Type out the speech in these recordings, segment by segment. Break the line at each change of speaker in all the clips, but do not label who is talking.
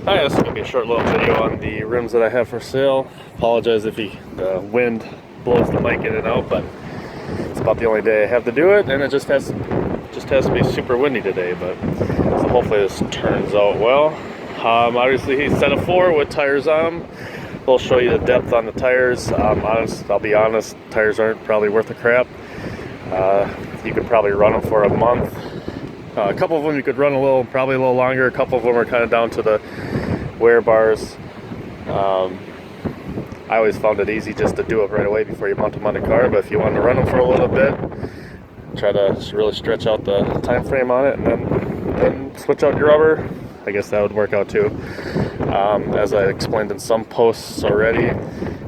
Hi, this is going to be a short little video on the rims that I have for sale. Apologize if the wind blows the mic in and out, but it's about the only day I have to do it, and it just has to be super windy today. But so hopefully this turns out well. Obviously he's set of 4 with tires on them. We'll show you the depth on the tires. I'll be honest, tires aren't probably worth a crap. You could probably run them for a month. A couple of them you could run probably a little longer. A couple of them are kind of down to the wear bars. I always found it easy just to do it right away before you mount them on the car, but if you want to run them for a little bit, try to really stretch out the time frame on it, and then switch out your rubber. I guess that would work out too. As I explained in some posts already,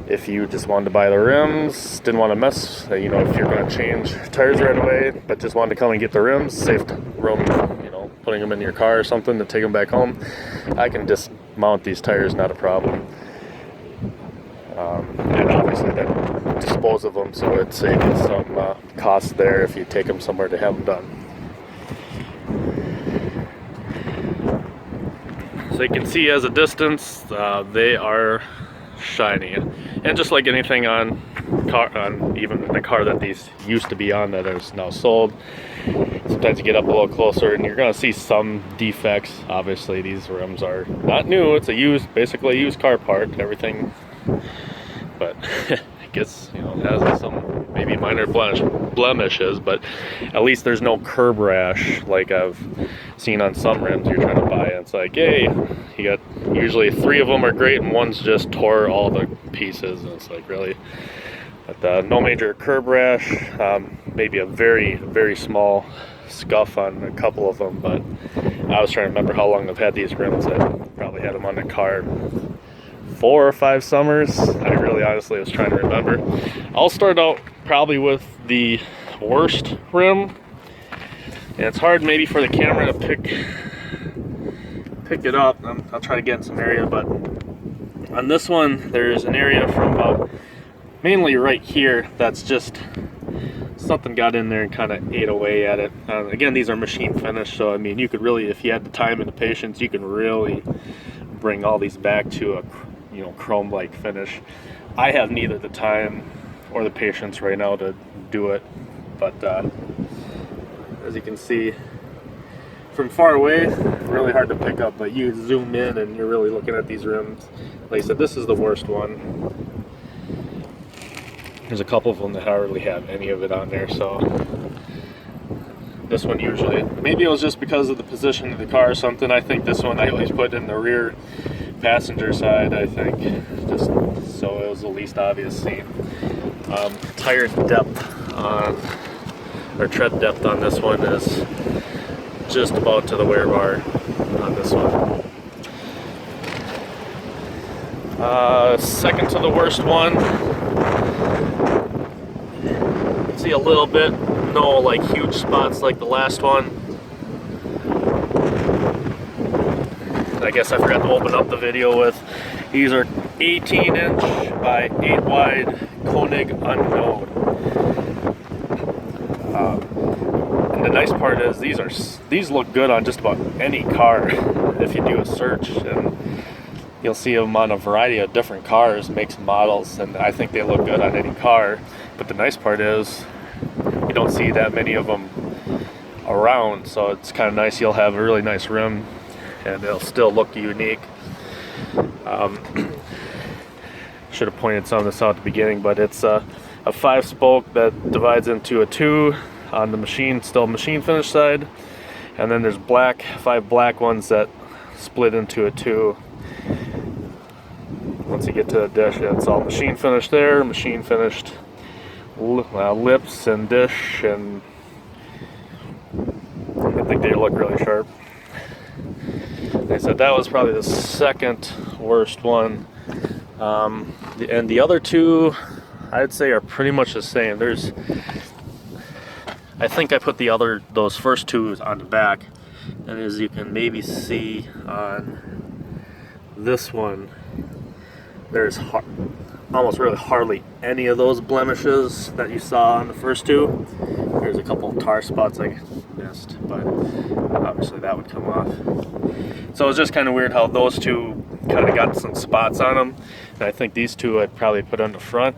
if you just wanted to buy the rims, didn't want to mess, if you're going to change tires right away, but just wanted to come and get the rims, saved room, putting them in your car or something to take them back home, I can dismount these tires, not a problem. And obviously then dispose of them, so it saves you some costs there if you take them somewhere to have them done. So you can see as a distance, they are shiny, and just like anything on even the car that these used to be on that is now sold, sometimes you get up a little closer and you're going to see some defects. Obviously these rims are not new, it's basically a used car part, everything, but it gets, it has some maybe minor blemishes, but at least there's no curb rash like I've seen on some rims you're trying to buy. It's like, hey, you got usually 3 of them are great and one's just tore all the pieces, and it's like, really? But no major curb rash, maybe a very, very small scuff on a couple of them, but I was trying to remember how long I've had these rims. I probably had them on the car 4 or 5 summers. I really honestly was trying to remember. I'll start out probably with the worst rim, and it's hard maybe for the camera to pick it up. I'll try to get in some area, but on this one there's an area from about mainly right here that's just something got in there and kind of ate away at it. Again, these are machine finished, so I mean, you could really, if you had the time and the patience, you can really bring all these back to a chrome like finish. I have neither the time or the patience right now to do it, but as you can see from far away, really hard to pick up, but you zoom in and you're really looking at these rims. Like I said, this is the worst one. There's a couple of them that hardly have any of it on there, so this one usually, maybe it was just because of the position of the car or something. I think this one I always put in the rear passenger side, I think, just so it was the least obvious scene. Tire depth or tread depth on this one is just about to the wear bar on this one. Second to the worst one, see a little bit, no like huge spots like the last one. I guess I forgot to open up the video with, these are 18-inch by 8 wide Konig unknown. And the nice part is these look good on just about any car. If you do a search, and you'll see them on a variety of different cars, makes and models, and I think they look good on any car. But the nice part is you don't see that many of them around, so it's kind of nice. You'll have a really nice rim and it'll still look unique. Should have pointed some of this out at the beginning, but it's a 5-spoke that divides into a 2 on the still machine finish side, and then there's 5 black ones that split into a 2. Once you get to the dish, it's all machine finished there, machine finished lips and dish, and I think they look really sharp. Like I said, that was probably the second worst one, and the other 2 I'd say are pretty much the same. I think I put those first 2 on the back, and as you can maybe see on this one, there's almost really hardly any of those blemishes that you saw on the first 2. There's a couple of tar spots, like missed, but obviously that would come off. So it's just kind of weird how those two kind of got some spots on them, and I think these two I'd probably put on the front.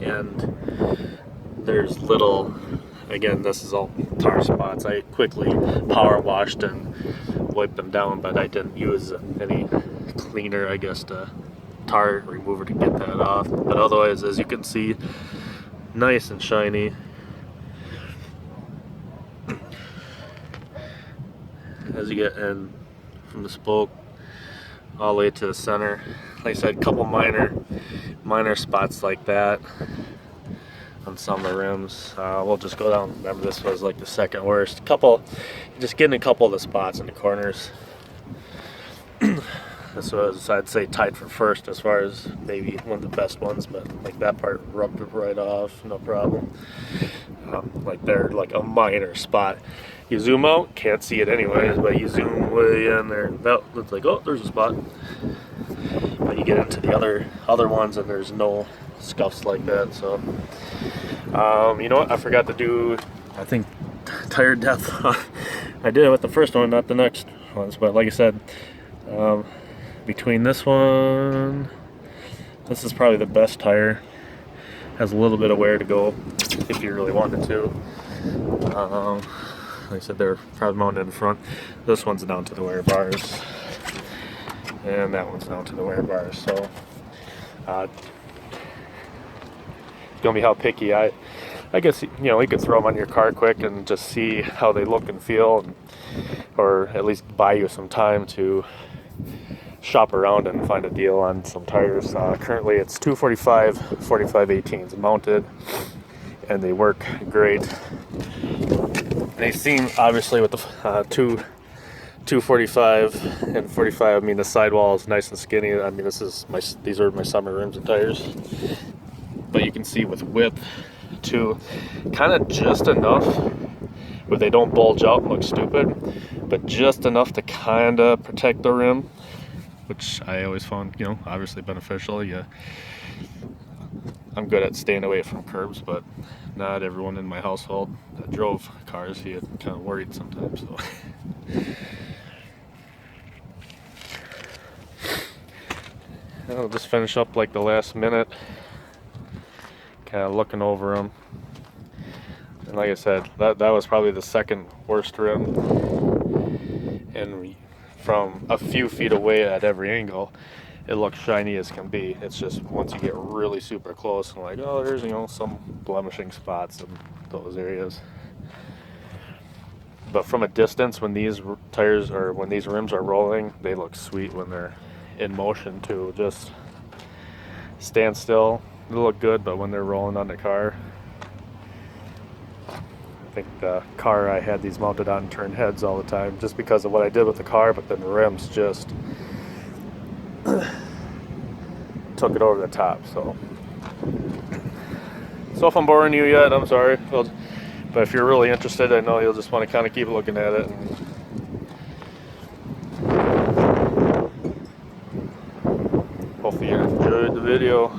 And there's little, again, this is all tar spots. I quickly power washed and wiped them down, but I didn't use any cleaner, I guess, to tar remover to get that off. But otherwise, as you can see, nice and shiny. As you get in from the spoke all the way to the center, like I said, a couple minor spots like that on some of the rims. We'll just go down. Remember, this was like the second worst. Just getting a couple of the spots in the corners. This was, I'd say, tied for first as far as maybe one of the best ones, but like that part rubbed it right off, no problem. Like they're like a minor spot. You zoom out, can't see it anyways, but you zoom way in there, it's like, oh, there's a spot. But you get into the other ones and there's no scuffs like that. So you know what, I forgot to do, I think, tire depth. I did it with the first one, not the next ones, but like I said, between this one, this is probably the best tire. Has a little bit of wear to go if you really wanted to. Like I said, they're probably mounted in front. This one's down to the wear bars, and that one's down to the wear bars. So it's gonna be how picky I guess, you know, you could throw them on your car quick and just see how they look and feel, or at least buy you some time to shop around and find a deal on some tires. Currently it's 245 45/18s mounted, and they work great. They seem, obviously, with the 245 and 45, I mean, the sidewall is nice and skinny. I mean, these are my summer rims and tires. But you can see with width too, kind of just enough where they don't bulge out and look stupid, but just enough to kind of protect the rim, which I always found, you know, obviously beneficial. I'm good at staying away from curbs, but not everyone in my household that drove cars, you get kind of worried sometimes. So I'll just finish up like the last minute, kind of looking over them. And like I said, that was probably the second worst rim, and from a few feet away at every angle, it looks shiny as can be. It's just once you get really super close and like, oh, there's, you know, some blemishing spots in those areas. But from a distance, when these tires or when these rims are rolling, they look sweet when they're in motion too. Just stand still, they look good, but when they're rolling on the car, I think the car I had these mounted on turned heads all the time just because of what I did with the car, but then the rims just took it over the top. So if I'm boring you yet, I'm sorry. But if you're really interested, I know you'll just want to kind of keep looking at it. Hopefully you enjoyed the video.